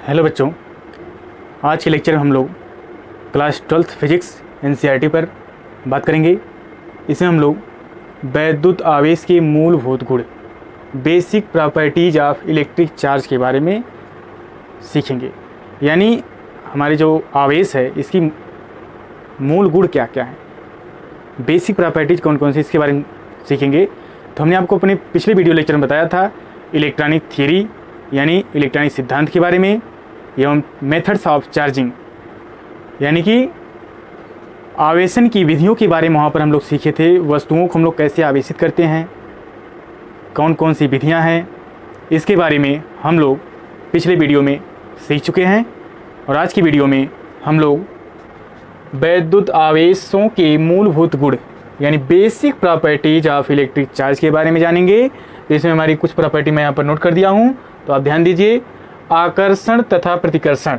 Hello बच्चों, आज के लेक्चर में हम लोग क्लास 12th फिजिक्स एनसीईआरटी पर बात करेंगे। इसमें हम लोग वैद्युत आवेश के मूलभूत गुण, basic properties of electric charge के बारे में सीखेंगे। यानी हमारे जो आवेश है इसकी मूल गुण क्या क्या है, बेसिक प्रॉपर्टीज कौन कौन सी, इसके बारे में सीखेंगे। तो हमने आपको अपने पिछले वीडियो लेक्चर में बताया था इलेक्ट्रॉनिक थियरी यानी इलेक्ट्रॉनिक सिद्धांत के बारे में, एवं मेथड्स ऑफ चार्जिंग यानी कि आवेशन की विधियों के बारे में वहाँ पर हम लोग सीखे थे। वस्तुओं को हम लोग कैसे आवेशित करते हैं, कौन कौन सी विधियाँ हैं, इसके बारे में हम लोग पिछले वीडियो में सीख चुके हैं। और आज की वीडियो में हम लोग वैद्युत आवेशों के मूलभूत गुण यानी basic properties of electric charge के बारे में जानेंगे। तो इसमें हमारी कुछ प्रॉपर्टी मैं यहाँ पर नोट कर दिया हूँ, तो आप ध्यान दीजिए। आकर्षण तथा प्रतिकर्षण,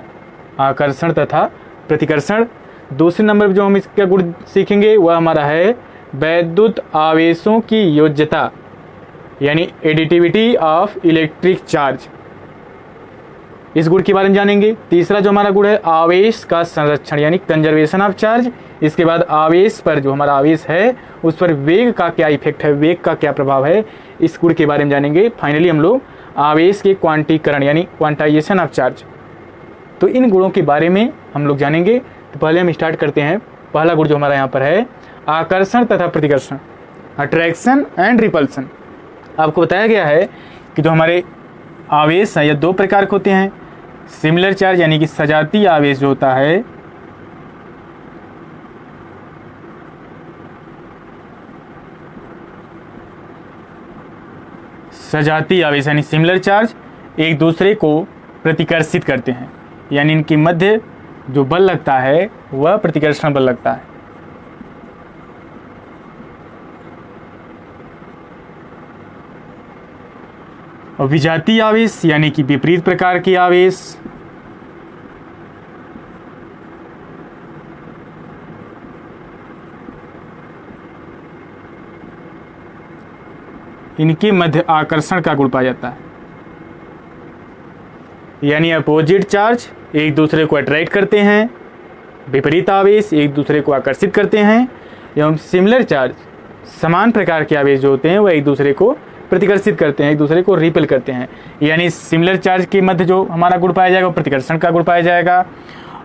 आकर्षण तथा प्रतिकर्षण। दूसरे नंबर पर जो हम इसका गुण सीखेंगे वह हमारा है वैद्युत आवेशों की योज्यता यानी एडिटिविटी ऑफ इलेक्ट्रिक चार्ज, इस गुण के बारे में जानेंगे। तीसरा जो हमारा गुण है आवेश का संरक्षण यानी कंजर्वेशन ऑफ चार्ज। इसके बाद आवेश पर, जो हमारा आवेश है उस पर वेग का क्या इफेक्ट है, वेग का क्या प्रभाव है, इस गुण के बारे में जानेंगे। फाइनली हम लोग आवेश के क्वांटीकरण यानी क्वांटाइजेशन ऑफ चार्ज, तो इन गुणों के बारे में हम लोग जानेंगे। तो पहले हम स्टार्ट करते हैं। पहला गुण जो हमारा यहाँ पर है आकर्षण तथा प्रतिकर्षण, अट्रैक्शन एंड रिपल्सन। आपको बताया गया है कि जो हमारे आवेश हैं यह दो प्रकार के होते हैं। सिमिलर चार्ज यानी कि सजातीय आवेश जो होता है, सजातीय आवेश यानी सिमिलर चार्ज एक दूसरे को प्रतिकर्षित करते हैं, यानी इनके मध्य जो बल लगता है वह प्रतिकर्षण बल लगता है। और विजातीय आवेश यानी कि विपरीत प्रकार के आवेश, इनके मध्य आकर्षण का गुण पाया जाता है। यानी अपोजिट चार्ज एक दूसरे को अट्रैक्ट करते हैं, विपरीत आवेश एक दूसरे को आकर्षित करते हैं, एवं सिमिलर चार्ज समान प्रकार के आवेश जो होते हैं वह एक दूसरे को प्रतिकर्षित करते हैं, एक दूसरे को रिपेल करते हैं। यानी सिमिलर चार्ज के मध्य जो हमारा गुण पाया जाएगा वो प्रतिकर्षण का गुण पाया जाएगा,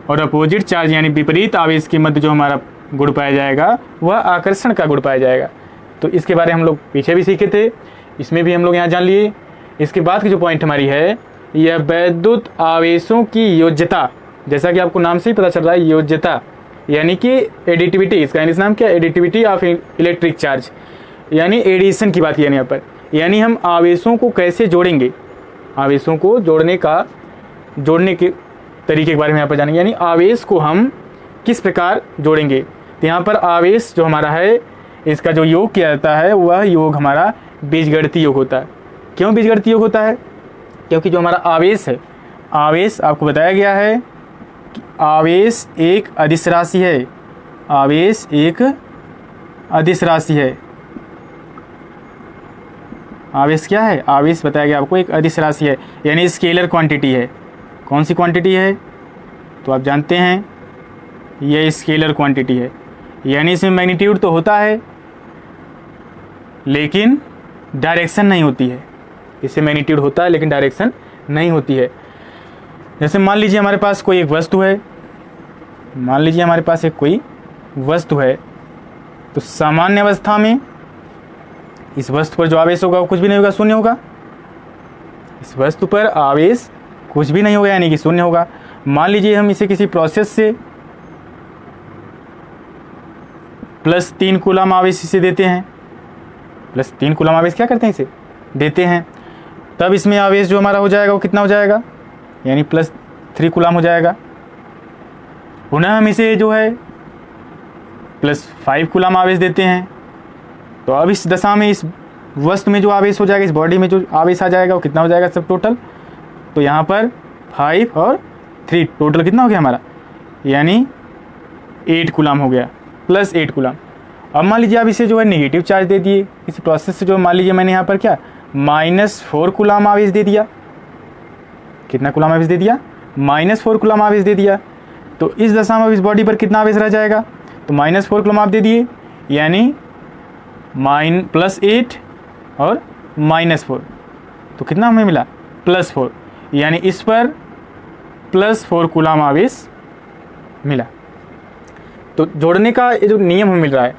और अपोजिट चार्ज यानी विपरीत आवेश के मध्य जो हमारा गुण पाया जाएगा वह आकर्षण का गुण पाया जाएगा। तो इसके बारे में हम लोग पीछे भी सीखे थे, इसमें भी हम लोग यहाँ जान लिए। इसके बाद की जो पॉइंट हमारी है यह वैद्युत आवेशों की योज्यता, जैसा कि आपको नाम से ही पता चल रहा है योज्यता यानी कि एडिटिविटी, इसका इंग्लिश नाम क्या है, एडिटिविटी ऑफ इलेक्ट्रिक चार्ज यानी एडिशन की बात यानी यहाँ पर। यानी हम आवेशों को कैसे जोड़ेंगे, आवेशों को जोड़ने के तरीके के बारे में यहाँ पर जानेंगे। यानी आवेश को हम किस प्रकार जोड़ेंगे। तो यहाँ पर आवेश जो हमारा है इसका जो योग किया जाता है वह योग हमारा बीजगणितीय योग होता है। क्यों बीजगणितीय योग होता है? क्योंकि जो हमारा आवेश है, आवेश आपको बताया गया है कि आवेश एक अदिश राशि है, आवेश एक अदिश राशि है। आवेश क्या है? आवेश बताया गया आपको एक अदिश राशि है यानी स्केलर क्वांटिटी है। कौन सी क्वांटिटी है? तो आप जानते हैं यह स्केलर क्वांटिटी है, यानी इसमें मैग्नीट्यूड तो होता है लेकिन डायरेक्शन नहीं होती है। इससे मैग्नीट्यूड होता है लेकिन डायरेक्शन नहीं होती है। जैसे मान लीजिए हमारे पास कोई एक वस्तु है, मान लीजिए हमारे पास एक कोई वस्तु है, तो सामान्य अवस्था में इस वस्तु पर जो आवेश होगा वो कुछ भी नहीं होगा, शून्य होगा। इस वस्तु पर आवेश कुछ भी नहीं होगा यानी कि शून्य होगा। मान लीजिए हम इसे किसी प्रोसेस से +3 कूलम आवेश इसे देते हैं, +3 कूलम आवेश क्या करते हैं, इसे देते हैं, तब इसमें आवेश जो हमारा हो जाएगा वो कितना हो जाएगा, यानी +3 कूलम हो जाएगा। पुनः हम इसे जो है +5 कूलम आवेश देते हैं, तो अब इस दशा में इस वस्तु में जो आवेश हो जाएगा, इस बॉडी में जो आवेश आ जाएगा वो कितना हो जाएगा सब टोटल। तो यहाँ पर 5 और 3 टोटल कितना हो गया हमारा, यानी 8 कूलम हो गया, +8 कूलम। अब मान लीजिए आप इसे जो है नेगेटिव चार्ज दे दिए इस प्रोसेस से, जो मान लीजिए मैंने यहाँ पर क्या -4 कूलम आवेश दे दिया। कितना कूलम आवेश दे दिया? -4 कूलम आवेश दे दिया, तो इस दशा में इस बॉडी पर कितना आवेश रह जाएगा, तो -4 कूलम आप दे दिए, यानी +8 और -4, तो कितना हमें मिला +4, यानी इस पर +4 कूलम आवेश मिला। तो जोड़ने का ये जो नियम हमें मिल रहा है,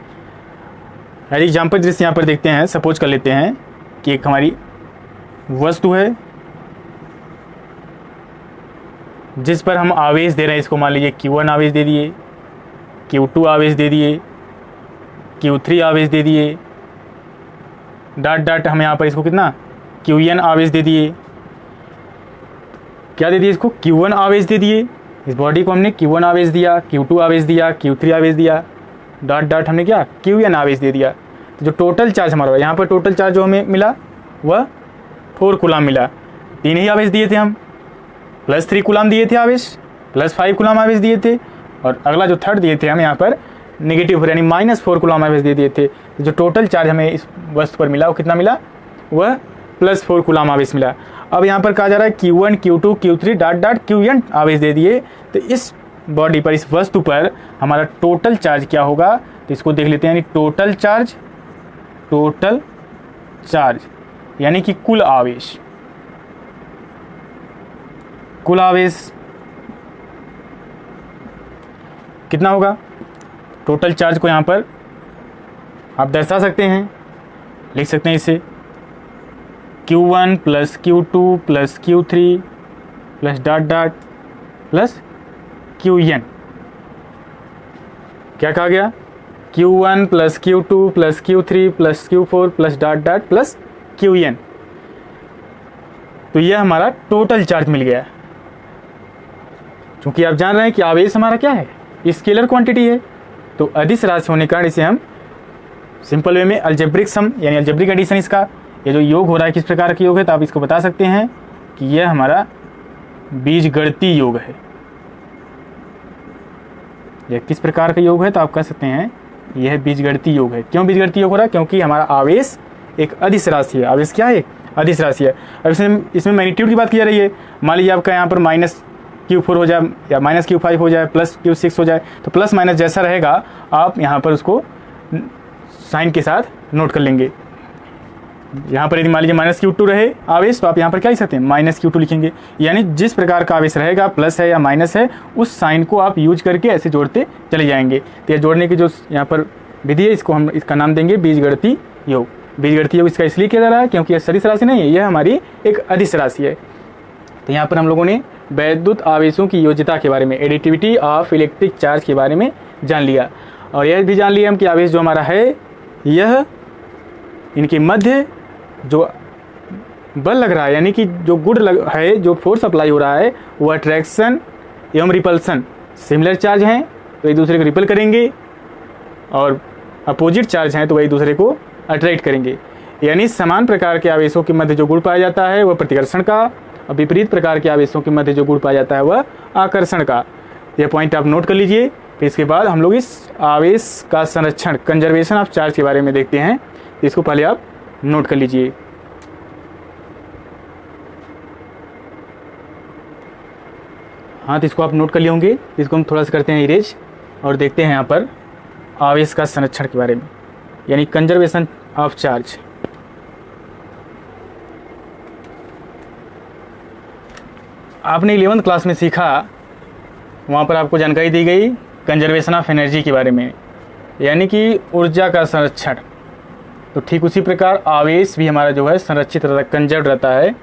एग्जाम्पल जैसे यहाँ पर देखते हैं, सपोज कर लेते हैं कि एक हमारी वस्तु है जिस पर हम आवेश दे रहे हैं, इसको मान लीजिए Q1 आवेश दे दिए, Q2 आवेश दे दिए, Q3 आवेश दे दिए, डॉट डॉट हम यहाँ पर इसको कितना Qn आवेश दे दिए, क्या दे दिए इसको Q1 आवेश दे दिए, इस बॉडी को हमने Q1 आवेश दिया, Q2 आवेश दिया, Q3 आवेश दिया, डॉट डॉट हमने क्या Qn आवेश दे दिया। तो जो टोटल चार्ज हमारा यहाँ पर टोटल चार्ज जो हमें मिला वह 4 कूलम मिला। 3 ही आवेश दिए थे हम, +3 कूलम दिए थे आवेश, +5 कूलम आवेश दिए थे, और अगला जो थर्ड दिए थे हम यहाँ पर नेगेटिव यानी -4 कूलम आवेश दे दिए थे। जो टोटल चार्ज हमें इस वस्तु पर मिला वो कितना मिला, वह +4 कूलम आवेश मिला। अब यहाँ पर कहा जा रहा है Q1 Q2 Q3 dot dot Qn आवेश दे दिए, तो इस बॉडी पर इस वस्तु पर हमारा टोटल चार्ज क्या होगा, तो इसको देख लेते हैं, यानी टोटल चार्ज यानी कि कुल आवेश कितना होगा। टोटल चार्ज को यहाँ पर आप दर्शा सकते हैं, लिख सकते हैं इसे Q1 + Q2 + Q3 plus dot dot plus Qn, क्या कहा गया Q1 + Q2 + Q3 + Q4 plus dot dot plus Qn। तो यह हमारा टोटल चार्ज मिल गया। क्योंकि आप जान रहे हैं कि आवेश हमारा क्या है, स्केलर क्वांटिटी है, तो अदिश राशि होने के कारण इसे हम सिंपल वे में अलजेब्रिक सम यानी अलजेब्रिक एडिशन, इसका ये जो योग हो रहा है किस प्रकार का योग है, तो आप इसको बता सकते हैं कि यह हमारा बीजगणितीय योग है। यह किस प्रकार का योग है, तो आप कह सकते हैं यह बीजगणितीय योग है। क्यों बीजगणितीय योग हो रहा है, क्योंकि हमारा आवेश एक अदिश राशि है। आवेश क्या है, अदिश राशि है। अब इसमें मैग्नीट्यूड की बात की जा रही है। मान लीजिए आपका यहाँ पर -Q4 हो जाए या -Q5 हो जाए, +Q6 हो जाए, तो प्लस माइनस जैसा रहेगा आप यहाँ पर उसको साइन के साथ नोट कर लेंगे। यहाँ पर यदि मान लीजिए -Q2 रहे आवेश, तो आप यहाँ पर क्या लिख सकते हैं -Q2 लिखेंगे। यानी जिस प्रकार का आवेश रहेगा, प्लस है या माइनस है, उस साइन को आप यूज करके ऐसे जोड़ते चले जाएंगे। तो यह जोड़ने की जो यहाँ पर विधि है, इसको हम इसका नाम देंगे बीजगणितीय योग। बीजगणितीय योग इसका इसलिए किया जा रहा है क्योंकि यह सदिश राशि नहीं है, यह हमारी एक अदिश राशि है। तो यहाँ पर हम लोगों ने वैद्युत आवेशों की योज्यता के बारे में, एडिटिविटी ऑफ इलेक्ट्रिक चार्ज के बारे में जान लिया, और यह भी जान लिया हम कि आवेश जो हमारा है, यह इनके मध्य जो बल लग रहा है, यानी कि जो गुण है, जो फोर्स अप्लाई हो रहा है, वो अट्रैक्शन एवं रिपल्सन सिमिलर चार्ज हैं तो एक दूसरे को रिपल करेंगे, और अपोजिट चार्ज हैं तो वही दूसरे को अट्रैक्ट करेंगे। यानी समान प्रकार के आवेशों के मध्य जो गुण पाया जाता है वह प्रतिकर्षण का, और विपरीत प्रकार के आवेशों के मध्य जो गुण पाया जाता है वह आकर्षण का। यह पॉइंट आप नोट कर लीजिए। फिर इसके बाद हम लोग इस आवेश का संरक्षण, कंजर्वेशन ऑफ चार्ज के बारे में देखते हैं। इसको पहले आप नोट कर लीजिए। हाँ, तो इसको आप नोट कर लिए होंगे। इसको हम थोड़ा सा करते हैं इरेज और देखते हैं यहाँ पर आवेश का संरक्षण के बारे में, यानी कंजर्वेशन ऑफ चार्ज। आपने 11th क्लास में सीखा, वहाँ पर आपको जानकारी दी गई कंजर्वेशन ऑफ एनर्जी के बारे में, यानी कि ऊर्जा का संरक्षण। तो ठीक उसी प्रकार आवेश भी हमारा जो है संरक्षित रहता है, कंजर्व रहता है।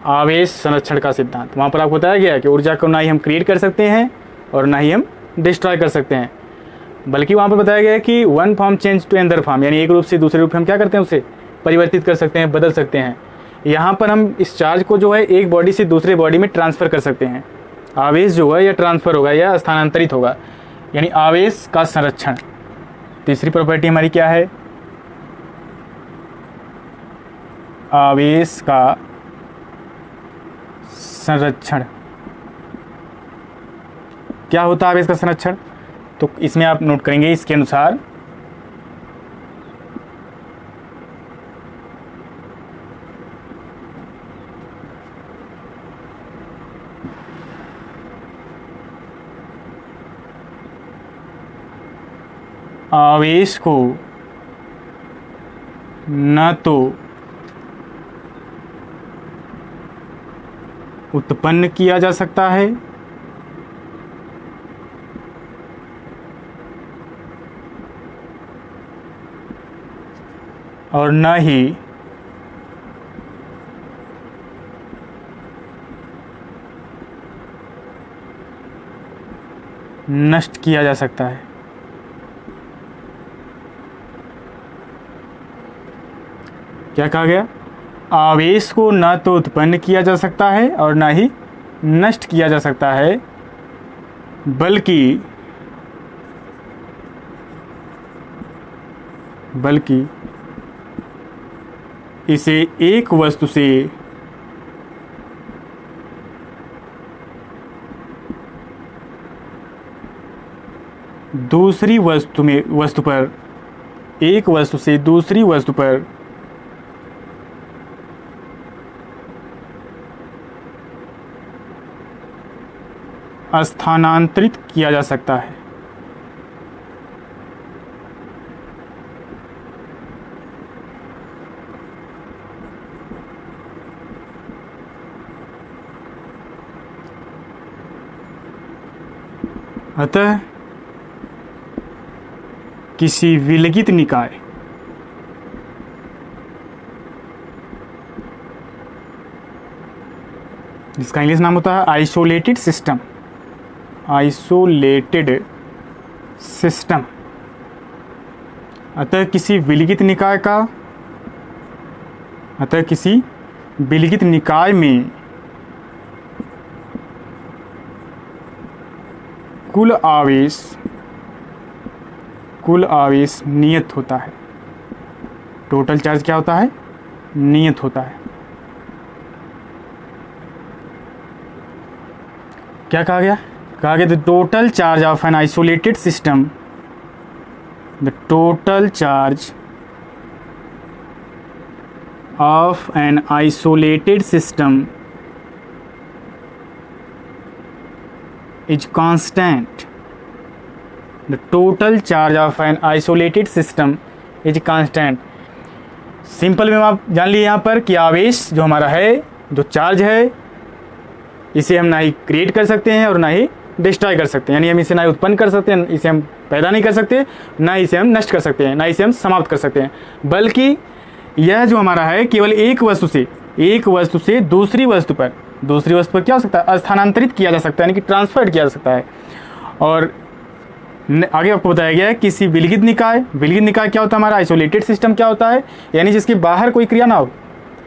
आवेश संरक्षण का सिद्धांत, वहाँ पर आपको बताया गया कि ऊर्जा को ना ही हम क्रिएट कर सकते हैं और ना ही हम डिस्ट्रॉय कर सकते हैं, बल्कि वहाँ पर बताया गया है कि one form change to another form, यानी एक रूप से दूसरे रूप में हम क्या करते हैं, उसे परिवर्तित कर सकते हैं, बदल सकते हैं। यहाँ पर हम इस चार्ज को जो है एक बॉडी से दूसरे बॉडी में ट्रांसफ़र कर सकते हैं। आवेश जो है या ट्रांसफ़र होगा या स्थानांतरित होगा, यानी आवेश का संरक्षण। तीसरी प्रॉपर्टी हमारी क्या है, आवेश का संरक्षण। क्या होता है आवेश का संरक्षण, तो इसमें आप नोट करेंगे इसके अनुसार आवेश को न तो उत्पन्न किया जा सकता है और न ही नष्ट किया जा सकता है। क्या कहा गया? आवेश को न तो उत्पन्न किया जा सकता है और न ही नष्ट किया जा सकता है, बल्कि इसे एक वस्तु से दूसरी वस्तु पर एक वस्तु से दूसरी वस्तु पर स्थानांतरित किया जा सकता है। अतः किसी विलगित निकाय जिसका इंग्लिश नाम होता है आइसोलेटेड सिस्टम, अतः किसी विलगित निकाय में कुल आवेश नियत होता है। टोटल चार्ज क्या होता है? नियत होता है। क्या कहा गया? कहा गया the total charge of an isolated system, the total charge of an isolated system is constant. The total charge of an isolated system is constant. Simple में आप जान लिए यहाँ पर कि आवेश जो हमारा है, जो चार्ज है, इसे हम ना ही क्रिएट कर सकते हैं और ना ही डिस्ट्रॉय कर सकते हैं। यानी हम इसे ना ही उत्पन्न कर सकते हैं, इसे हम पैदा नहीं कर सकते, ना इसे हम नष्ट कर सकते हैं, ना इसे हम समाप्त कर सकते हैं, बल्कि यह जो हमारा है केवल एक वस्तु से दूसरी वस्तु पर क्या हो सकता है? स्थानांतरित किया जा सकता है, यानी कि ट्रांसफर किया जा सकता है। और आगे आपको बताया गया है किसी विलगित निकाय क्या होता है? हमारा आइसोलेटेड सिस्टम क्या होता है? यानी जिसके बाहर कोई क्रिया ना हो,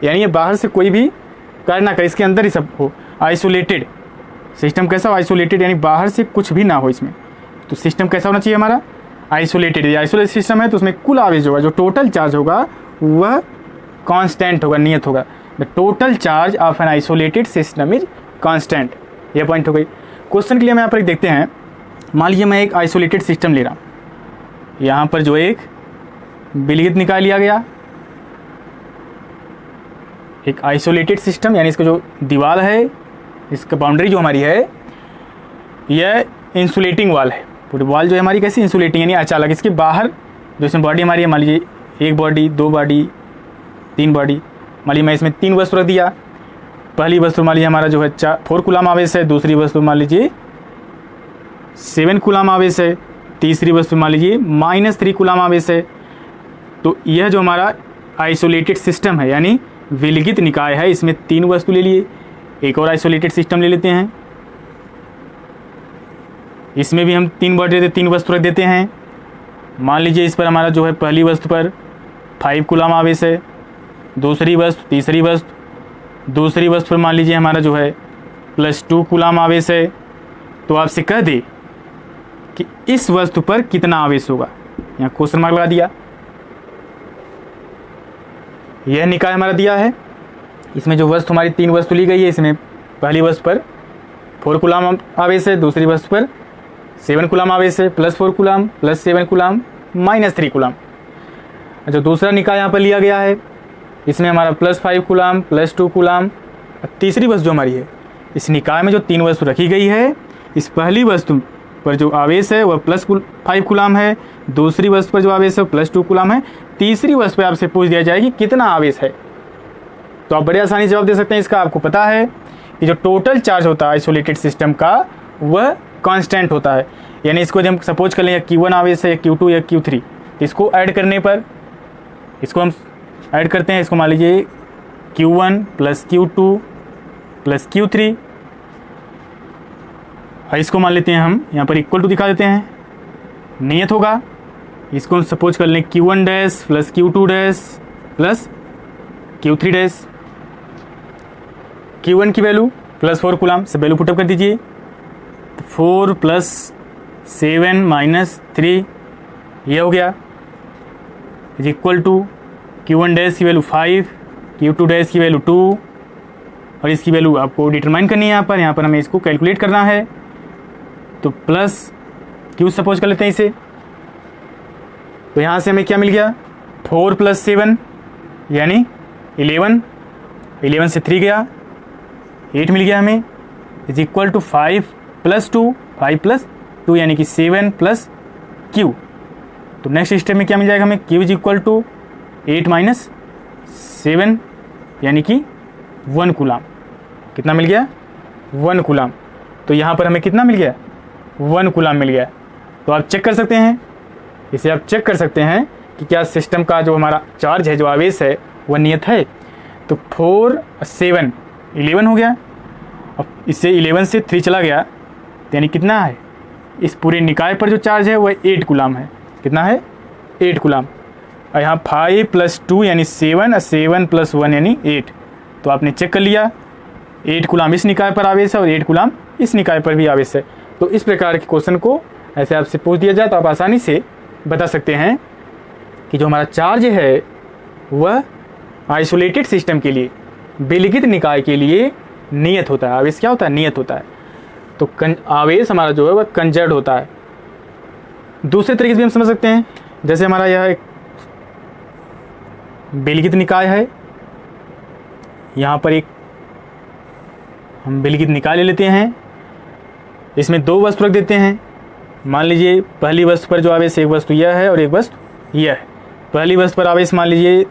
यानी ये बाहर से कोई भी कार्य ना करे, इसके अंदर ही सब हो। आइसोलेटेड सिस्टम कैसा हो? आइसोलेटेड, यानी बाहर से कुछ भी ना हो इसमें। तो सिस्टम कैसा होना चाहिए हमारा? आइसोलेटेड। आइसोलेटेड सिस्टम है तो उसमें कुल आवेश होगा, जो टोटल चार्ज होगा वह कांस्टेंट होगा, नियत होगा। The total charge of an isolated system is constant. यह पॉइंट हो गई। क्वेश्चन के लिए हम यहाँ पर देखते हैं। मान लीजिए मैं एक आइसोलेटेड सिस्टम ले रहा हूँ, यहाँ पर जो एक विलगित निकाय लिया गया, एक आइसोलेटेड सिस्टम, यानी इसका जो दीवार है, इसका बाउंड्री जो हमारी है, यह इंसुलेटिंग वाल है। पूरी वाल जो है हमारी कैसी? इंसुलेटिंग, यानी अचानक इसके बाहर जो इसमें बॉडी हमारी है, मान लीजिए एक बॉडी, दो बॉडी, तीन बॉडी, मान लीजिए मैं इसमें तीन वस्तु रख दिया। पहली वस्तु मान लीजिए हमारा जो है 4 कूलम आवेश है, दूसरी वस्तु मान लीजिए 7 कूलम आवेश है, तीसरी वस्तु मान लीजिए -3 कूलम आवेश है। तो यह जो हमारा आइसोलेटेड सिस्टम है, यानी विलगित निकाय है, इसमें 3 वस्तु ले लिए। एक और आइसोलेटेड सिस्टम ले लेते हैं, इसमें भी हम 3 बॉडी 3 वस्तु रख देते हैं। मान लीजिए इस पर हमारा जो है पहली वस्तु पर 5 कूलम आवेश है, दूसरी वस्तु, तीसरी वस्तु, दूसरी वस्तु पर मान लीजिए हमारा जो है +2 कूलम आवेश है। तो आपसे कह दे कि इस वस्तु पर कितना आवेश होगा, यहाँ क्वेश्चन मार्क लगा दिया। यह निकाय हमारा दिया है, इसमें जो वस्तु हमारी 3 वस्तु ली गई है, इसमें पहली वस्तु पर 4 कूलम आवेश है, दूसरी वस्तु पर 7 कूलम आवेश है, +4 कूलम, +7 कूलम, -3 कूलम। जो दूसरा निकाय यहाँ पर लिया गया है, इसमें हमारा +5 कूलम, +2 कूलम। तीसरी वस्तु जो हमारी है, इस निकाय में जो 3 वस्तु रखी गई है, इस पहली वस्तु पर जो आवेश है वह +5 कूलाम है, दूसरी वस्तु पर जो आवेश है +2 कूलाम है, तीसरी वस्तु पर आपसे पूछ दिया जाए कि कितना आवेश है, तो आप बड़े आसानी से जवाब दे सकते हैं। इसका आपको पता है कि जो टोटल चार्ज होता है आइसोलेटेड सिस्टम का वह कांस्टेंट होता है, यानी इसको हम सपोज कर लें Q1 आवेश है या Q2 या Q3, इसको ऐड करने पर, इसको हम ऐड करते हैं, इसको मान लीजिए Q1 + Q2 + Q3, और इसको मान लेते हैं हम यहाँ पर इक्वल टू दिखा देते हैं, नियत होगा। इसको हम सपोज कर लें Q1 dash + Q2 dash + Q3 dash. Q1 की वैल्यू +4 कूलाम से वैल्यू पुटअप कर दीजिए, 4 + 7 - 3 ये हो गया, is equal to Q1 dash की वैल्यू 5, Q2 डैश की वैल्यू 2, और इसकी वैल्यू आपको डिटरमाइन करनी है। यहाँ पर हमें इसको कैलकुलेट करना है, तो प्लस Q सपोज कर लेते हैं इसे, तो यहाँ से हमें क्या मिल गया, 4 + 7 यानी 11, 11 से 3 गया, 8 मिल गया हमें, इज इक्वल टू 5 + 2, 5 + 2 यानी कि 7 + Q। तो नेक्स्ट स्टेप में क्या मिल जाएगा हमें, Q इज इक्वल टू 8 - 7 यानी कि 1 कूलाम। कितना मिल गया, 1 कूलाम। तो यहाँ पर हमें कितना मिल गया, 1 कूलाम मिल गया। तो आप चेक कर सकते हैं, इसे आप चेक कर सकते हैं कि क्या सिस्टम का जो हमारा चार्ज है, जो आवेश है, वह नियत है। तो 4 + 7 11 हो गया, अब इससे 11 से 3 चला गया, यानी कितना है, इस पूरे निकाय पर जो चार्ज है वह 8 कूलाम है। कितना है, 8 कूलाम। और यहाँ 5 + 2 यानी 7, 7 + 1 यानी 8। तो आपने चेक कर लिया, 8 कूलाम इस निकाय पर आवेश है और 8 कूलाम इस निकाय पर भी आवेश है। तो इस प्रकार के क्वेश्चन को ऐसे आपसे पूछ दिया जाए तो आप आसानी से बता सकते हैं कि जो हमारा चार्ज है वह आइसोलेटेड सिस्टम के लिए, विलगित निकाय के लिए नियत होता है। आवेश क्या होता है, नियत होता है। तो आवेश हमारा जो है वह कंजर्व्ड होता है। दूसरे तरीके से भी हम समझ सकते हैं, जैसे हमारा यह एक विलगित निकाय है, यहाँ पर एक हम विलगित निकाय ले लेते हैं, इसमें 2 वस्तु रख देते हैं। मान लीजिए पहली वस्तु पर जो आवेश, एक वस्तु यह है और एक वस्तु यह है। पहली वस्तु पर आवेश मान लीजिए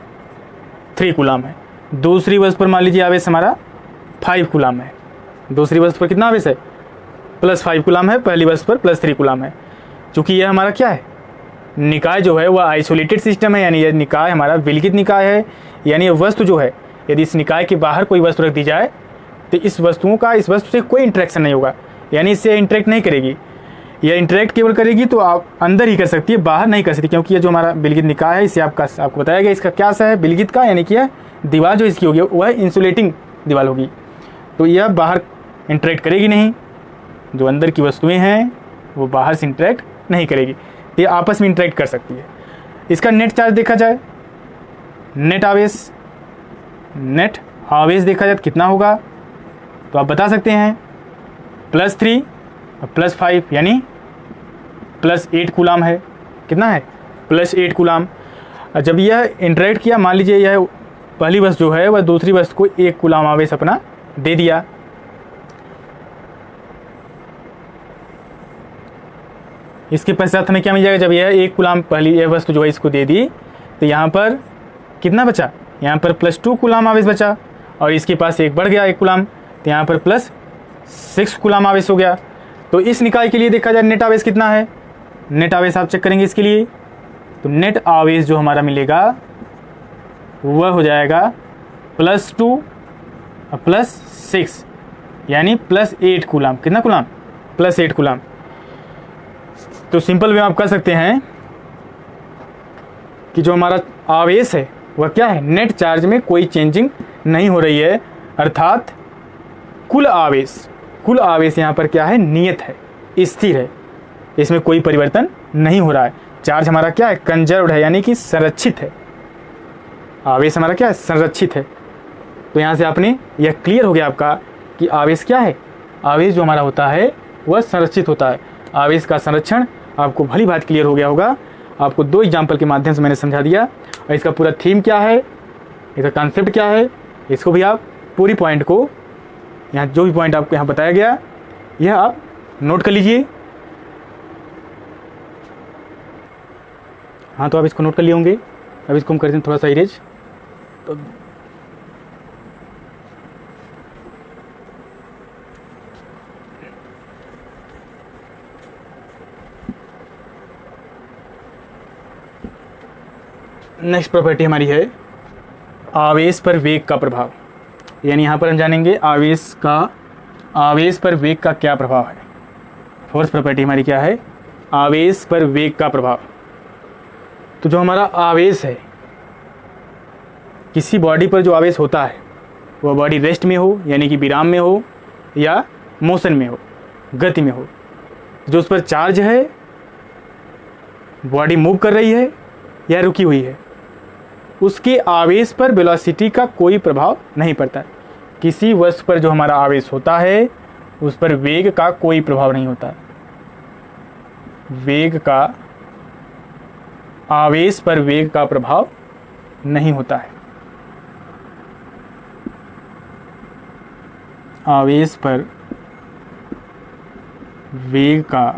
3 कूलाम है, दूसरी वस्तु पर मान लीजिए आवेश हमारा 5 कूलाम है। दूसरी वस्तु पर कितना आवेश है, +5 कूलाम है, पहली वस्तु पर +3 कूलाम है। चूँकि यह हमारा क्या है, निकाय जो है वह आइसोलेटेड सिस्टम है, यानी यह निकाय हमारा विलगित निकाय है। यानी यह वस्तु जो है, यदि इस निकाय के बाहर कोई वस्तु रख दी जाए तो इस वस्तुओं का इस वस्तु से कोई इंटरेक्शन नहीं होगा, यानी इससे इंटरेक्ट नहीं करेगी। यह इंटरेक्ट केवल करेगी तो आप अंदर ही कर सकती है, बाहर नहीं कर सकती, क्योंकि ये जो हमारा विलगित निकाय है इसे आपको बताया गया इसका क्या सा है, विलगित का, यानी कि यह दीवार जो इसकी होगी वह इंसुलेटिंग दीवार होगी। तो यह बाहर इंटरेक्ट करेगी नहीं, जो अंदर की वस्तुएं हैं वो बाहर से इंटरेक्ट नहीं करेगी, ये आपस में इंटरेक्ट कर सकती है। इसका नेट चार्ज देखा जाए, नेट आवेश देखा जाए तो कितना होगा, तो आप बता सकते हैं +3 और +5 यानी +8 कूलाम है। कितना है, +8 कूलाम। जब यह इंटरेक्ट किया, मान लीजिए यह पहली वस्तु जो है वह दूसरी वस्तु को 1 कूलाम आवेश अपना दे दिया, इसके पश्चात हमें क्या मिल जाएगा, जब यह 1 कूलाम पहली यह वस्तु जो है इसको दे दी, तो यहाँ पर कितना बचा, यहाँ पर +2 कूलाम आवेश बचा, और इसके पास 1 बढ़ गया 1 कूलाम, तो यहाँ पर +6 कूलाम आवेश हो गया। तो इस निकाय के लिए देखा जाए नेट आवेश कितना है, नेट आवेश आप चेक करेंगे इसके लिए, तो नेट आवेश जो हमारा मिलेगा वह हो जाएगा +2 और +6 यानी +8 कूलाम। कितना कूलाम, +8 कूलाम। तो सिंपल वे आप कह सकते हैं कि जो हमारा आवेश है वह क्या है, नेट चार्ज में कोई चेंजिंग नहीं हो रही है, अर्थात कुल आवेश यहाँ पर क्या है, नियत है, स्थिर है, इसमें कोई परिवर्तन नहीं हो रहा है। चार्ज हमारा क्या है, कंजर्व्ड है, यानी कि संरक्षित है। आवेश हमारा क्या है, संरक्षित है। तो यहाँ से आपने यह क्लियर हो गया आपका कि आवेश क्या है, आवेश जो हमारा होता है वह संरक्षित होता है। आवेश का संरक्षण आपको भली बात क्लियर हो गया होगा। आपको 2 एग्जाम्पल के माध्यम से मैंने समझा दिया, और इसका पूरा थीम क्या है, इसका कॉन्सेप्ट क्या है, इसको भी आप पूरी पॉइंट को, यहाँ जो भी पॉइंट आपको यहाँ बताया गया यह आप नोट कर लीजिए। हाँ, तो आप इसको नोट कर लिए होंगे। अब इसको हम करते हैं थोड़ा सा इरेज। तो नेक्स्ट प्रॉपर्टी हमारी है आवेश पर वेग का प्रभाव। यानी यहाँ पर हम जानेंगे आवेश पर वेग का क्या प्रभाव है। फोर्थ प्रॉपर्टी हमारी क्या है? आवेश पर वेग का प्रभाव। तो जो हमारा आवेश है, किसी बॉडी पर जो आवेश होता है वह बॉडी रेस्ट में हो यानी कि विराम में हो या मोशन में हो, गति में हो, जो उस पर चार्ज है, बॉडी मूव कर रही है या रुकी हुई है, उसके आवेश पर वेलोसिटी का कोई प्रभाव नहीं पड़ता है। किसी वस्तु पर जो हमारा आवेश होता है उस पर वेग का कोई प्रभाव नहीं होता। वेग का, आवेश पर वेग का प्रभाव नहीं होता है। आवेश पर वेग का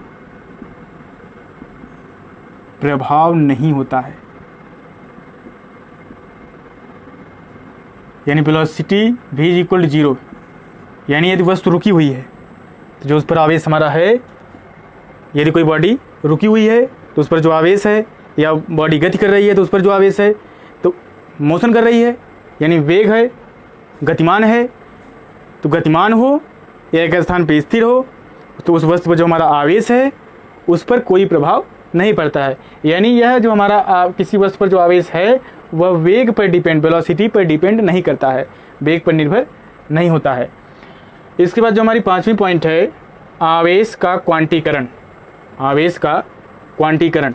प्रभाव नहीं होता है। यानी velocity v is equal to 0। यानी यदि वस्तु रुकी हुई है तो जो उस पर आवेश हमारा है, यदि कोई बॉडी रुकी हुई है तो उस पर जो आवेश है, या बॉडी गति कर रही है तो उस पर जो आवेश है, तो मोशन कर रही है यानी वेग है, गतिमान है, तो गतिमान हो या एक स्थान पर स्थिर हो तो उस वस्तु पर जो हमारा आवेश है उस पर कोई प्रभाव नहीं पड़ता है। यानी यह जो हमारा किसी वस्तु पर जो आवेश है वह वेग पर डिपेंड, वेलोसिटी पर डिपेंड नहीं करता है, वेग पर निर्भर नहीं होता है। इसके बाद जो हमारी पांचवी पॉइंट है आवेश का क्वांटीकरण। आवेश का क्वांटीकरण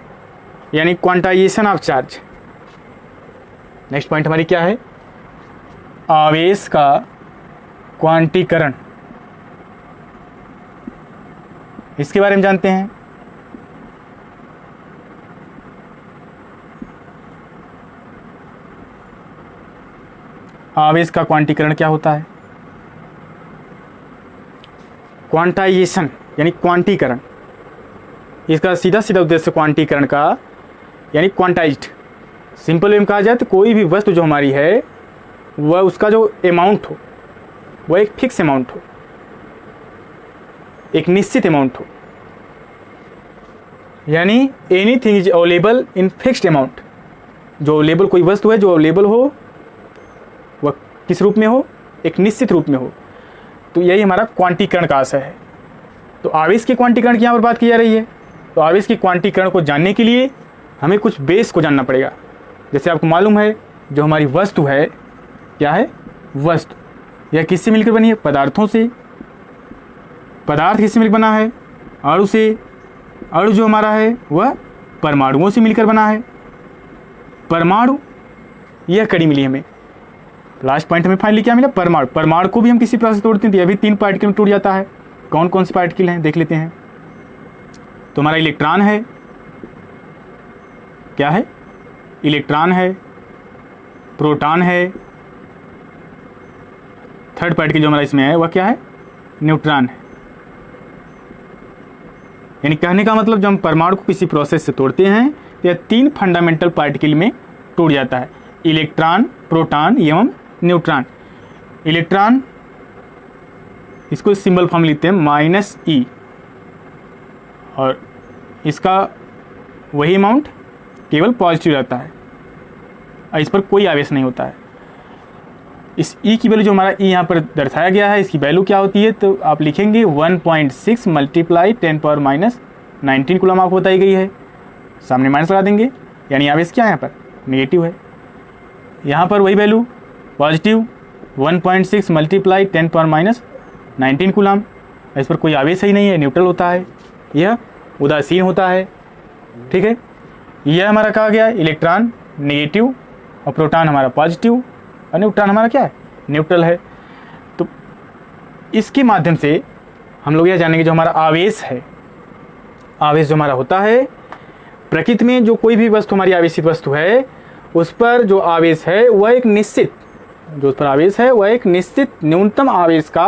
यानी quantization of charge. Next point हमारी क्या है? आवेश का क्वांटीकरण। इसके बारे में जानते हैं। आवेश का क्वांटीकरण क्या होता है? क्वांटाइजेशन यानी क्वांटीकरण, इसका सीधा सीधा उद्देश्य क्वांटीकरण का यानी क्वांटाइज्ड। सिंपल वे में कहा जाए तो कोई भी वस्तु जो हमारी है वह उसका जो अमाउंट हो वह एक फिक्स अमाउंट हो, एक निश्चित अमाउंट हो। यानी anything is available in fixed amount. जो अवेलेबल कोई वस्तु है, जो अवेलेबल हो वह किस रूप में हो? एक निश्चित रूप में हो। तो यही हमारा क्वांटीकरण का आशय है। तो आवेश के क्वांटीकरण की यहाँ पर बात की जा रही है। तो आवेश के क्वांटीकरण को जानने के लिए हमें कुछ बेस को जानना पड़ेगा। जैसे आपको मालूम है जो हमारी वस्तु है, क्या है? वस्तु। यह किससे मिलकर बनी है? पदार्थों से। पदार्थ किससे मिलकर बना है? अणु से। अणु जो हमारा है वह परमाणुओं से मिलकर बना है। परमाणु, यह कड़ी मिली हमें। लास्ट पॉइंट हमें फाइनली क्या मिला? परमाणु। परमाणु को भी हम किसी प्रोसेस से तोड़ते हैं तो यह भी 3 पार्टिकल में टूट जाता है। कौन कौन से पार्टिकल हैं देख लेते हैं। तो हमारा इलेक्ट्रॉन है, क्या है? इलेक्ट्रॉन है, प्रोटॉन है, थर्ड पार्टिकल जो हमारा इसमें है वह क्या है? न्यूट्रॉन है। यानी कहने का मतलब जब हम परमाणु को किसी प्रोसेस से तोड़ते हैं तो यह 3 फंडामेंटल पार्टिकल में टूट जाता है, इलेक्ट्रॉन, प्रोटॉन एवं न्यूट्रॉन। इलेक्ट्रॉन, इसको सिंबल फॉर्म लिखते हैं -e, और इसका वही अमाउंट केवल पॉजिटिव रहता है, इस पर कोई आवेश नहीं होता है। इस E की वैल्यू जो हमारा E यहाँ पर दर्शाया गया है, इसकी वैल्यू क्या होती है? तो आप लिखेंगे 1.6 मल्टीप्लाई 10⁻19 कूलम आपको बताई गई है। सामने माइनस लगा देंगे, यानी आवेश क्या है? यहाँ पर नेगेटिव है। यहाँ पर वही वैल्यू पॉजिटिव 1.6 मल्टीप्लाई 10⁻19 कूलम। इस पर कोई आवेश ही नहीं है, न्यूट्रल होता है, यह उदासीन होता है। ठीक है, यह हमारा कहा गया इलेक्ट्रॉन नेगेटिव और प्रोटॉन हमारा पॉजिटिव और न्यूट्रॉन हमारा क्या है? न्यूट्रल है। तो इसके माध्यम से हम लोग यह जानेंगे जो हमारा आवेश है, आवेश जो हमारा होता है प्रकृति में, जो कोई भी वस्तु हमारी आवेशित वस्तु है उस पर जो आवेश है वह एक निश्चित, जो उस पर आवेश है वह एक निश्चित न्यूनतम आवेश का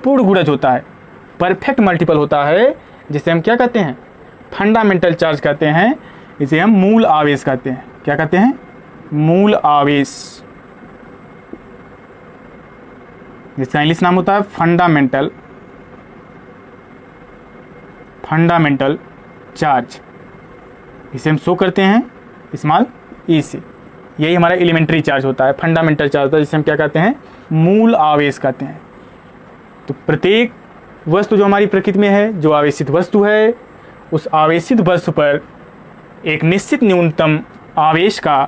पूर्ण गुणज होता है, परफेक्ट मल्टीपल होता है, जिसे हम क्या कहते हैं? फंडामेंटल चार्ज कहते हैं। इसे हम मूल आवेश कहते हैं। क्या कहते हैं? मूल आवेश। जिसका इंग्लिश नाम होता है फंडामेंटल चार्ज। इसे हम शो करते हैं स्मॉल ई से। यही हमारा एलिमेंट्री चार्ज होता है, फंडामेंटल चार्ज होता है, जिसे हम क्या कहते हैं? मूल आवेश कहते हैं। तो प्रत्येक वस्तु जो हमारी प्रकृति में है, जो आवेशित वस्तु है, उस आवेशित वस्तु पर एक निश्चित न्यूनतम आवेश का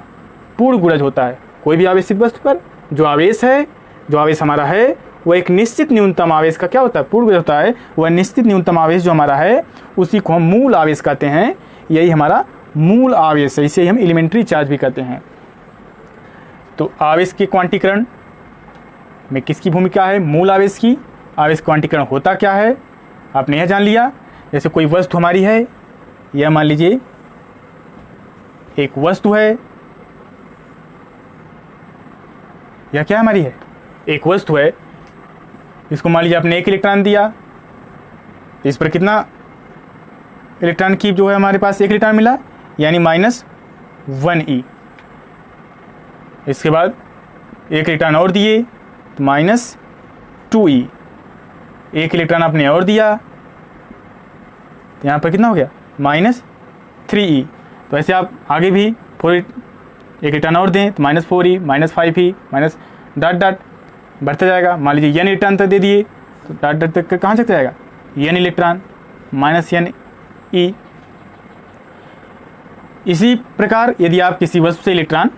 पूर्ण गुणज होता है। कोई भी आवेशित वस्तु पर जो आवेश है, जो आवेश हमारा है, वह एक निश्चित न्यूनतम आवेश का क्या होता है? पूर्ण गुणज होता है। वह निश्चित न्यूनतम आवेश जो हमारा है, उसी को हम मूल आवेश कहते हैं। यही हमारा मूल आवेश है, इसे हम एलिमेंट्री चार्ज भी कहते हैं। तो आवेश के क्वांटीकरण में किसकी भूमिका है? मूल आवेश की। आवेश क्वांटीकरण होता क्या है आपने यह जान लिया। जैसे कोई वस्तु हमारी है, यह मान लीजिए एक वस्तु है, यह क्या हमारी है? एक वस्तु है। इसको मान लीजिए आपने 1 इलेक्ट्रॉन दिया, तो इस पर कितना इलेक्ट्रॉन की जो है हमारे पास 1 इलेक्ट्रॉन मिला, यानी -1e। इसके बाद 1 इलेक्ट्रॉन और दिए तो -2e। 1 इलेक्ट्रॉन आपने और दिया तो यहाँ पर कितना हो गया? -3e। तो ऐसे आप आगे भी 1 इलेक्ट्रॉन और दें तो -4e, -5e, minus dot dot बढ़ता जाएगा। मान लीजिए n इलेक्ट्रॉन तक दे दिए तो डॉट डॉट तक कहाँ तक जाएगा? n electron -ne। इसी प्रकार यदि आप किसी वस्तु से इलेक्ट्रॉन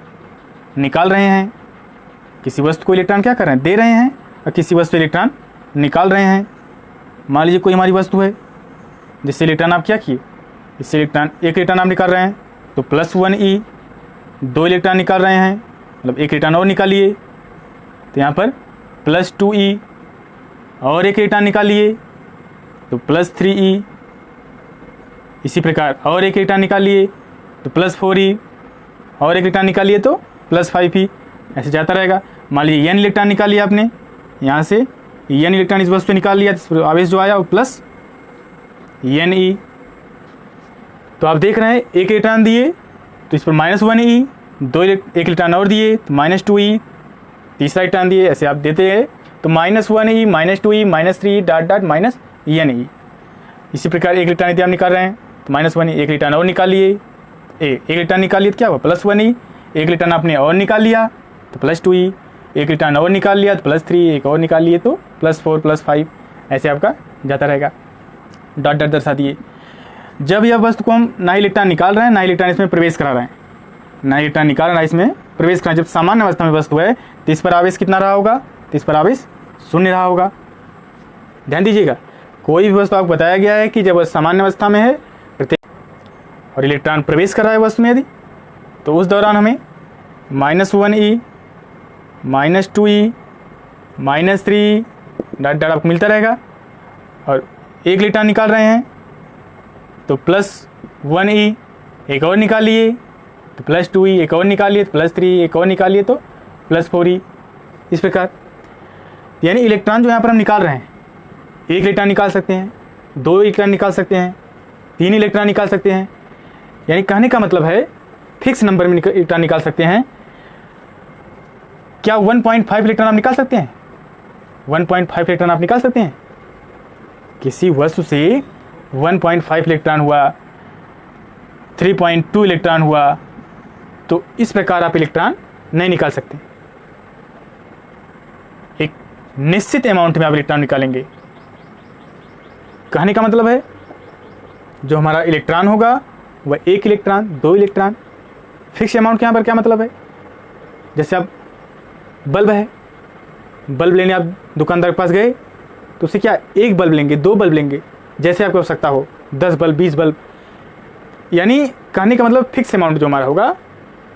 निकाल रहे हैं, किसी वस्तु को इलेक्ट्रॉन क्या कर रहे हैं? दे रहे हैं, और किसी वस्तु से इलेक्ट्रॉन निकाल रहे हैं। मान लीजिए कोई हमारी वस्तु है जिससे इलेक्ट्रॉन आप क्या किए? इससे इलेक्ट्रॉन 1 इलेक्ट्रॉन आप निकाल रहे हैं तो +1e। 2 इलेक्ट्रॉन निकाल रहे हैं, मतलब 1 इलेक्ट्रॉन और निकालिए तो यहाँ पर +2e। और 1 इलेक्ट्रॉन निकालिए तो +3e। इसी प्रकार और 1 इलेक्ट्रॉन निकालिए तो +4e। और 1 इलेक्ट्रॉन निकालिए तो +5e। ऐसे जाता रहेगा। मान लीजिए n इलेक्ट्रॉन निकालिए आपने, यहाँ से n इलेक्ट्रॉन इस वस्तु से निकाल लिया, तो आवेश जो आया वो +ne। तो आप देख रहे हैं 1 इलेक्ट्रॉन दिए तो इस पर -1e, 1 इलेक्ट्रॉन और दिए तो -2e, तीसरा इलेक्ट्रॉन दिए, ऐसे आप देते हैं तो -1e, -2e, -3e, dot dot -ne। इसी प्रकार 1 इलेक्ट्रॉन यदि आप निकाल रहे हैं तो -1e, 1 इलेक्ट्रॉन और निकालिए, 1 इलेक्ट्रॉन निकालिए तो क्या हुआ? +1e। 1 इलेक्ट्रॉन आपने और निकाल लिया तो +2e। 1 इलेक्ट्रॉन और निकाल लिया तो +3, एक और निकाल लिए तो +4, +5, ऐसे आपका जाता रहेगा। डॉट डॉट दर्शा दिए। जब यह वस्तु को हम ना इलेक्ट्रॉन निकाल रहे हैं, ना इलेक्ट्रॉन इसमें प्रवेश करा रहे हैं, ना इलेक्ट्रॉन निकाल रहे हैं, इसमें प्रवेश करा। जब सामान्य अवस्था में वस्तु है तो इस पर आवेश कितना रहा होगा? तो इस पर आवेश 0 रहा होगा। ध्यान दीजिएगा, कोई भी वस्तु आपको बताया गया है कि जब वह सामान्य अवस्था में है और इलेक्ट्रॉन प्रवेश कर रहा है वस्तु में यदि, तो उस दौरान हमें -1e, -2e, -3 डॉट डॉट आपको मिलता रहेगा। और 1 इलेक्ट्रॉन निकाल रहे हैं तो +1e, एक और निकालिए तो +2e, एक और निकालिए तो +3, एक और निकालिए तो +4e। इस प्रकार यानी इलेक्ट्रॉन जो यहाँ पर हम निकाल रहे हैं, 1 इलेक्ट्रॉन निकाल सकते हैं, 2 इलेक्ट्रॉन निकाल सकते हैं, 3 इलेक्ट्रॉन निकाल सकते हैं। यानी कहने का मतलब है फिक्स नंबर में इलेक्ट्रॉन निकाल सकते हैं। क्या 1.5 इलेक्ट्रॉन आप निकाल सकते हैं? 1.5 इलेक्ट्रॉन आप निकाल सकते हैं? किसी वस्तु से 1.5 इलेक्ट्रॉन हुआ, 3.2 इलेक्ट्रॉन हुआ, तो इस प्रकार आप इलेक्ट्रॉन नहीं निकाल सकते। एक निश्चित अमाउंट में आप इलेक्ट्रॉन निकालेंगे। कहने का मतलब है जो हमारा इलेक्ट्रॉन होगा वह 1 इलेक्ट्रॉन, 2 इलेक्ट्रॉन, फिक्स अमाउंट के यहाँ पर क्या मतलब है? जैसे आप बल्ब है, बल्ब लेने आप दुकानदार के पास गए तो उससे क्या 1 बल्ब लेंगे, 2 बल्ब लेंगे, जैसे आपको आवश्यकता हो, 10 बल्ब, 20 बल्ब। यानी कहने का मतलब फिक्स अमाउंट जो हमारा होगा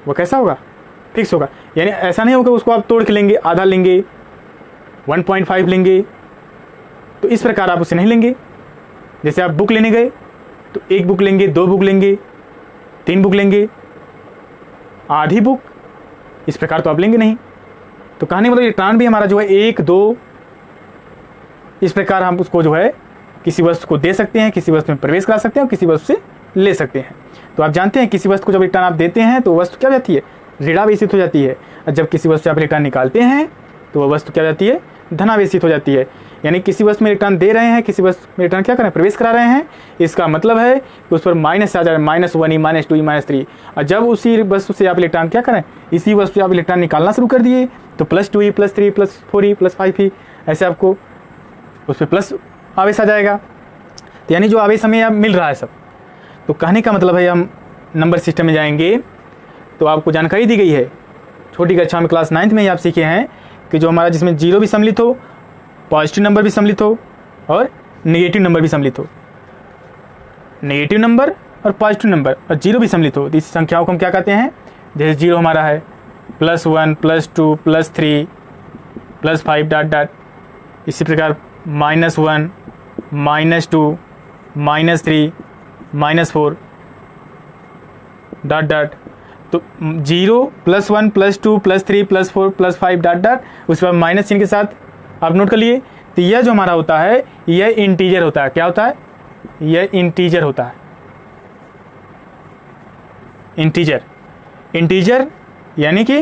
वो कैसा होगा? फिक्स होगा। यानी ऐसा नहीं होगा उसको आप तोड़ के लेंगे, आधा लेंगे, 1.5 लेंगे, तो इस प्रकार आप उसे नहीं लेंगे। जैसे आप बुक लेने गए तो 1 बुक लेंगे, 2 बुक लेंगे, 3 बुक लेंगे, आधी बुक, इस प्रकार तो आप लेंगे नहीं। तो कहने का मतलब इलेक्ट्रॉन भी हमारा जो है 1, 2, इस प्रकार हम उसको जो है किसी वस्तु को दे सकते हैं, किसी वस्तु में प्रवेश करा सकते हैं और किसी वस्तु से ले सकते हैं। तो आप जानते हैं किसी वस्तु को जब इलेक्ट्रॉन आप देते हैं तो वस्तु क्या हो जाती है, ऋणावेशित हो जाती है, और जब किसी वस्तु से आप इलेक्ट्रॉन निकालते हैं तो वह वस्तु क्या हो जाती है, धनावेशित हो जाती है। यानी किसी वस्तु में इलेक्ट्रॉन दे रहे हैं, किसी वस्तु में इलेक्ट्रॉन क्या करें, प्रवेश करा रहे हैं, इसका मतलब है कि उस पर माइनस आ जाए, -1e, -2e, -3। और जब उसी वस्तु से आप इलेक्ट्रॉन क्या करें, इसी वस्तु से आप इलेक्ट्रॉन निकालना शुरू कर दिए तो +2e, +3e, +4e, +5e, ऐसे आपको उस पर प्लस आवेश आ जाएगा। तो यानी जो आवेश हमें अब मिल रहा है सब, तो कहने का मतलब है हम नंबर सिस्टम में जाएंगे तो आपको जानकारी दी गई है छोटी कक्षा में, क्लास 9th में ही आप सीखे हैं कि जो हमारा जिसमें 0 भी सम्मिलित हो, पॉजिटिव नंबर भी सम्मिलित हो और नेगेटिव नंबर भी सम्मिलित हो, नेगेटिव नंबर और पॉजिटिव नंबर और 0 भी सम्मिलित हो, तो इस संख्याओं को हम क्या कहते हैं, जैसे 0 हमारा है +1, +2, +3, +5 डॉट डॉट, इसी प्रकार -1, -2, -3, -4 डॉट डॉट। तो 0, +1, +2, +3, +4, +5 डॉट डॉट, उसके बाद माइनस चिन्ह के साथ आप नोट कर लिए। तो यह जो हमारा होता है यह इंटीजर होता है। क्या होता है, यह इंटीजर होता है, इंटीजर। इंटीजर यानी कि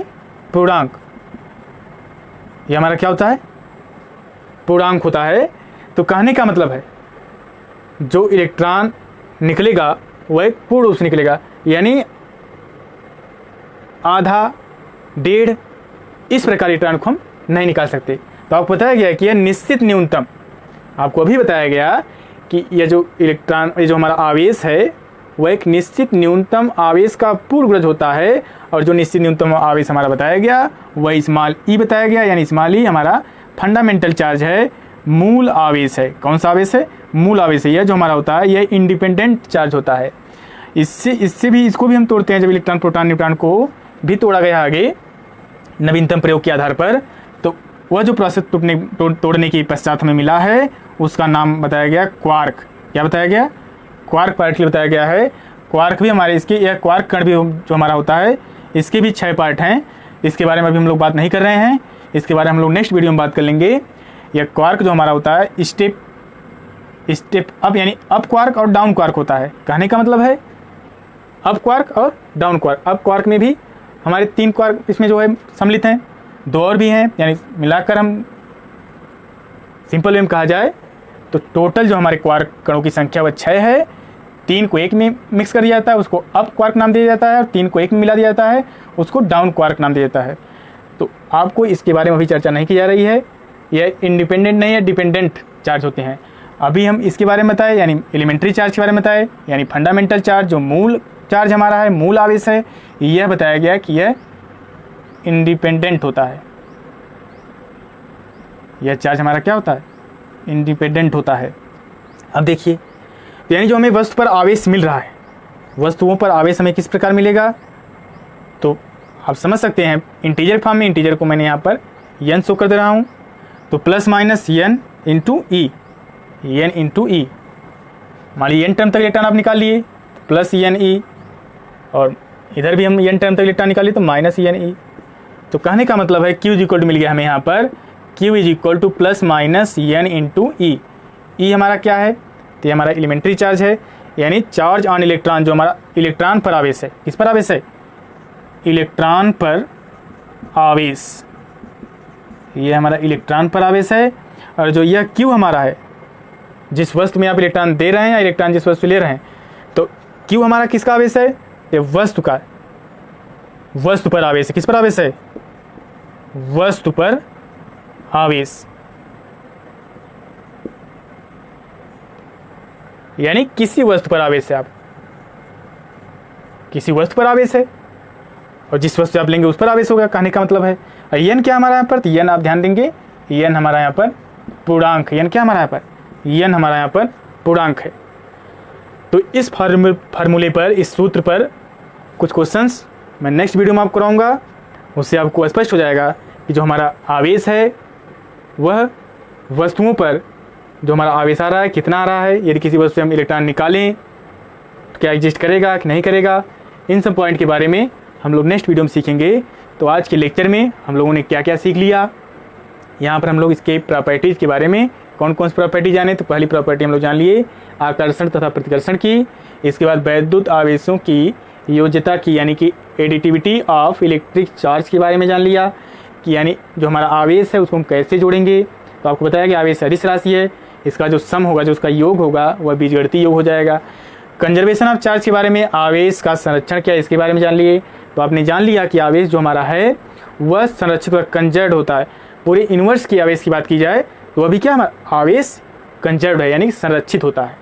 पूर्णांक, यह हमारा क्या होता है, पूर्णांक होता है। तो कहने का मतलब है जो इलेक्ट्रॉन निकलेगा वह एक पूर्ण रूप से निकलेगा, यानी आधा, डेढ़, इस प्रकार इलेक्ट्रॉन को हम नहीं निकाल सकते। तो आपको बताया गया कि यह निश्चित न्यूनतम, आपको अभी बताया गया कि यह जो इलेक्ट्रॉन, ये जो हमारा आवेश है वह एक निश्चित न्यूनतम आवेश का पूर्वग्रज होता है, और जो निश्चित न्यूनतम आवेश हमारा बताया गया वह स्मॉल ई बताया गया, यानी स्मॉल ई हमारा फंडामेंटल चार्ज है, मूल आवेश है। कौन सा आवेश है, मूल आवेश है। यह जो हमारा होता है यह इंडिपेंडेंट चार्ज होता है। इससे भी, इसको भी हम तोड़ते हैं, जब इलेक्ट्रॉन, प्रोटॉन, न्यूट्रॉन को भी तोड़ा गया आगे नवीनतम प्रयोग के आधार पर, तो वह जो प्रोसेस तोड़ने के पश्चात हमें मिला है उसका नाम बताया गया क्वार्क। क्या बताया गया, क्वार्क पार्टिकल बताया गया है। क्वार्क भी हमारे, इसके, यह क्वार्क कण भी जो हमारा होता है इसके भी 6 पार्ट हैं। इसके बारे में अभी हम लोग बात नहीं कर रहे हैं, इसके बारे में हम लोग नेक्स्ट वीडियो में बात कर लेंगे। यह क्वार्क जो हमारा होता है स्टेप अप, यानी अप क्वार्क और डाउन क्वार्क होता है। कहने का मतलब है अप क्वार्क और डाउन क्वार्क। अप क्वार्क में भी हमारे 3 क्वार्क इसमें जो है सम्मिलित हैं, 2 और भी हैं, यानी मिलाकर हम सिंपल वे में कहा जाए तो टोटल जो हमारे क्वार्क कणों की संख्या वह 6 है। 3 को 1 में मिक्स कर दिया जाता है, उसको अप क्वार्क नाम दिया जाता है, और 3 को 1 में मिला दिया जाता है, उसको डाउन क्वार्क नाम दिया जाता है। तो आपको इसके बारे में अभी चर्चा नहीं की जा रही है। यह इंडिपेंडेंट नहीं है, डिपेंडेंट चार्ज होते हैं। अभी हम इसके बारे में बताएं, यानी एलिमेंट्री चार्ज के बारे में बताएं, यानी फंडामेंटल चार्ज जो मूल चार्ज हमारा है, मूल आवेश है, यह बताया गया कि यह इंडिपेंडेंट होता है। यह चार्ज हमारा क्या होता है, इंडिपेंडेंट होता है। अब देखिए, तो यानी जो हमें वस्तु पर आवेश मिल रहा है, वस्तुओं पर आवेश हमें किस प्रकार मिलेगा, तो आप समझ सकते हैं इंटीजर फॉर्म में। इंटीजर को मैंने यहाँ पर n शो कर दे रहा हूँ, तो +- n इंटू ई, n इंटू ई। मान लीजिए n टर्म तक इलेक्ट्रॉन आप निकाल लिए, +n e, और इधर भी हम n टर्म तक इलेक्ट्रॉन निकालिए तो -n e। तो कहने का मतलब है Q इक्वल टू मिल गया हमें यहाँ पर, Q equal to +- n into e. E हमारा क्या है, तो ये हमारा एलिमेंट्री चार्ज है, यानी चार्ज ऑन इलेक्ट्रॉन, जो हमारा इलेक्ट्रॉन पर आवेश है। किस पर आवेश है, इलेक्ट्रॉन पर आवेश। ये हमारा इलेक्ट्रॉन पर आवेश है। और जो यह Q हमारा है, जिस वस्तु में आप इलेक्ट्रॉन दे रहे हैं या इलेक्ट्रॉन जिस वस्तु ले रहे हैं, तो Q हमारा किसका आवेश है, ये वस्तु का, वस्तु पर आवेश है। किस पर आवेश है, वस्तु पर आवेश, यानी किसी वस्तु पर आवेश है। आप किसी वस्तु पर आवेश है और जिस वस्तु आप लेंगे उस पर आवेश होगा। कहने का मतलब है n क्या हमारा यहाँ पर, तो n आप ध्यान देंगे, n हमारा यहाँ पर पूर्णांक है। n क्या हमारा यहाँ पर, n हमारा यहाँ पर पूर्णांक है। तो इस फार्मूले पर, इस सूत्र पर कुछ क्वेश्चंस मैं नेक्स्ट वीडियो में आपको कराऊंगा। उससे आपको स्पष्ट हो जाएगा कि जो हमारा आवेश है वह वस्तुओं पर जो हमारा आवेश आ रहा है कितना आ रहा है, यदि किसी वस्तु से हम इलेक्ट्रॉन निकालें तो क्या एग्जिस्ट करेगा कि नहीं करेगा। इन सब पॉइंट के बारे में हम लोग नेक्स्ट वीडियो में सीखेंगे। तो आज के लेक्चर में हम लोगों ने क्या क्या सीख लिया, यहाँ पर हम लोग इसके प्रॉपर्टीज़ के बारे में कौन कौन सी प्रॉपर्टी जाने, तो पहली प्रॉपर्टी हम लोग जान लिए आकर्षण तथा प्रतिकर्षण की। इसके बाद वैद्युत आवेशों की योज्यता की यानी कि एडिटिविटी ऑफ इलेक्ट्रिक चार्ज के बारे में जान लिया कि यानी जो हमारा आवेश है उसको हम कैसे जोड़ेंगे। तो आपको बताया कि आवेश अदिश राशि है, इसका जो सम होगा, जो उसका योग होगा वह बीजगणितीय योग हो जाएगा। कंजर्वेशन ऑफ चार्ज के बारे में, आवेश का संरक्षण क्या है इसके बारे में जान लिए। तो आपने जान लिया कि आवेश जो हमारा है वह संरक्षित व कंजर्व होता है। पूरे इन्वर्स की आवेश की बात की जाए तो अभी क्या हमारा आवेश कंजर्व है यानी कि संरक्षित होता है।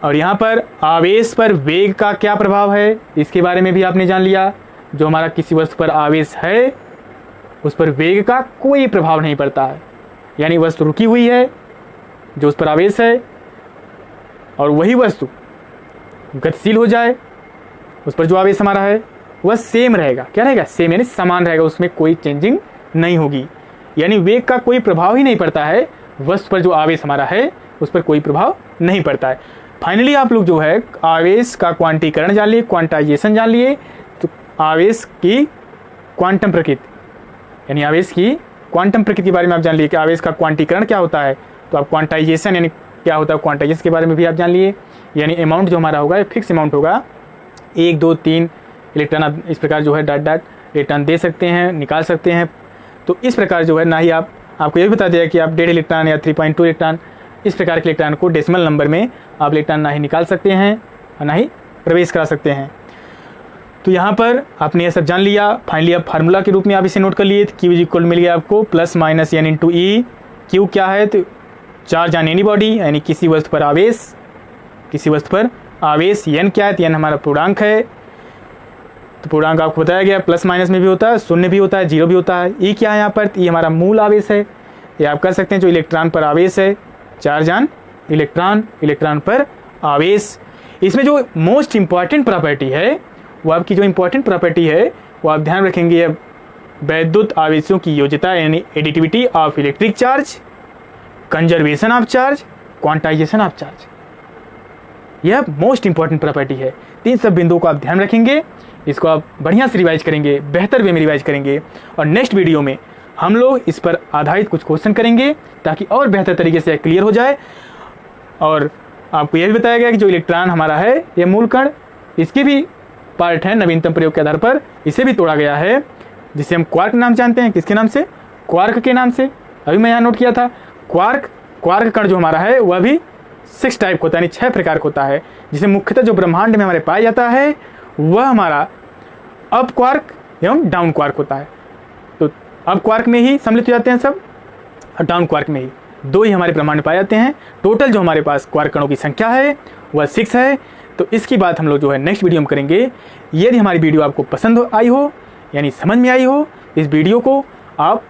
और यहाँ पर आवेश पर वेग का क्या प्रभाव है इसके बारे में भी आपने जान लिया। जो हमारा किसी वस्तु पर आवेश है उस पर वेग का कोई प्रभाव नहीं पड़ता है, यानी वस्तु रुकी हुई है जो उस पर आवेश है, और वही वस्तु गतिशील हो जाए उस पर जो आवेश हमारा है वह सेम रहेगा। क्या रहेगा? सेम, यानी समान रहेगा, उसमें कोई चेंजिंग नहीं होगी, यानी वेग का कोई प्रभाव ही नहीं पड़ता है। वस्तु पर जो आवेश हमारा है उस पर कोई प्रभाव नहीं पड़ता है। फाइनली आप लोग जो है आवेश का क्वांटीकरण जान लिए, क्वांटाइजेशन जान लिए। तो आवेश की क्वांटम प्रकृति यानी आवेश की क्वांटम प्रकृति के बारे में आप जान लिए कि आवेश का क्वांटीकरण क्या होता है। तो आप क्वांटाइजेशन यानी क्या होता है, क्वांटाइजेशन के बारे में भी आप जान लिए। यानी अमाउंट जो हमारा होगा फिक्स अमाउंट होगा, 1 2 3 इलेक्ट्रॉन आप इस प्रकार जो है डॉट डॉट इलेक्ट्रॉन दे सकते हैं, निकाल सकते हैं। तो इस प्रकार जो है ना ही आपको ये भी बता दिया कि आप 1.5 इलेक्ट्रॉन या 3.2 इलेक्ट्रॉन इस प्रकार के इलेक्ट्रॉन को डेसिमल नंबर में आप इलेक्ट्रॉन ना ही निकाल सकते हैं और ना ही प्रवेश करा सकते हैं। तो यहाँ पर आपने ये सब जान लिया। फाइनली आप फार्मूला के रूप में आप इसे नोट कर लिए। क्यू इक्वल मिल गया आपको +- n × E। क्यू क्या है? तो चार्ज ऑन एनी बॉडी यानी किसी वस्तु पर आवेश, किसी वस्तु पर आवेश। n क्या है? तो n हमारा पूर्णांक है। तो पूर्णांक आपको बताया गया प्लस माइनस में भी होता है, शून्य भी होता है, 0 भी होता है। ई क्या है यहाँ पर? ई हमारा मूल आवेश है। ये आप कह सकते हैं जो इलेक्ट्रॉन पर आवेश है, चार्ज ऑन इलेक्ट्रॉन, इलेक्ट्रॉन पर आवेश। इसमें जो मोस्ट इंपॉर्टेंट प्रॉपर्टी है वो आपकी जो इंपॉर्टेंट प्रॉपर्टी है वो आप ध्यान रखेंगे। अब वैद्युत आवेशों की योज्यता यानी additivity of electric charge, conservation of charge, quantization of charge, यह मोस्ट इंपॉर्टेंट प्रॉपर्टी है। तीन सब बिंदुओं को आप ध्यान रखेंगे, इसको आप बढ़िया से रिवाइज करेंगे, बेहतर वे में रिवाइज करेंगे। और नेक्स्ट वीडियो में हम लोग इस पर आधारित कुछ क्वेश्चन करेंगे ताकि और बेहतर तरीके से क्लियर हो जाए। और आपको यह भी बताया गया कि जो इलेक्ट्रॉन हमारा है ये मूल कण, इसके भी पार्ट है नवीनतम प्रयोग के आधार पर, इसे भी तोड़ा गया है जिसे हम क्वार्क नाम जानते हैं। किसके नाम से? क्वार्क के नाम से। अभी मैं यहाँ नोट किया था क्वार्क कण जो हमारा है वह भी 6 टाइप होता है, यानी 6 प्रकार का होता है, जिसे मुख्यतः जो ब्रह्मांड में हमारे पाया जाता है वह हमारा अप क्वार्क एवं डाउन क्वार्क होता है। तो अप क्वार्क में ही सम्मिलित हो जाते हैं सब, और डाउन क्वार्क में ही 2 ही हमारे ब्रह्मांड में पाए जाते हैं। टोटल जो हमारे पास क्वार्क कणों की संख्या है वह 6 है। तो इसकी बात हम लोग जो है नेक्स्ट वीडियो में करेंगे। यदि हमारी वीडियो आपको पसंद आई हो यानी समझ में आई हो, इस वीडियो को आप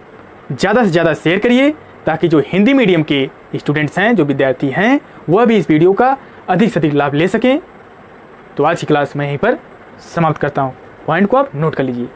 ज़्यादा से ज़्यादा शेयर करिए ताकि जो हिंदी मीडियम के स्टूडेंट्स हैं, जो विद्यार्थी हैं, वह भी इस वीडियो का अधिक से अधिक लाभ ले सकें। तो आज की क्लास मैं यहीं पर समाप्त करता हूँ। पॉइंट को आप नोट कर लीजिए।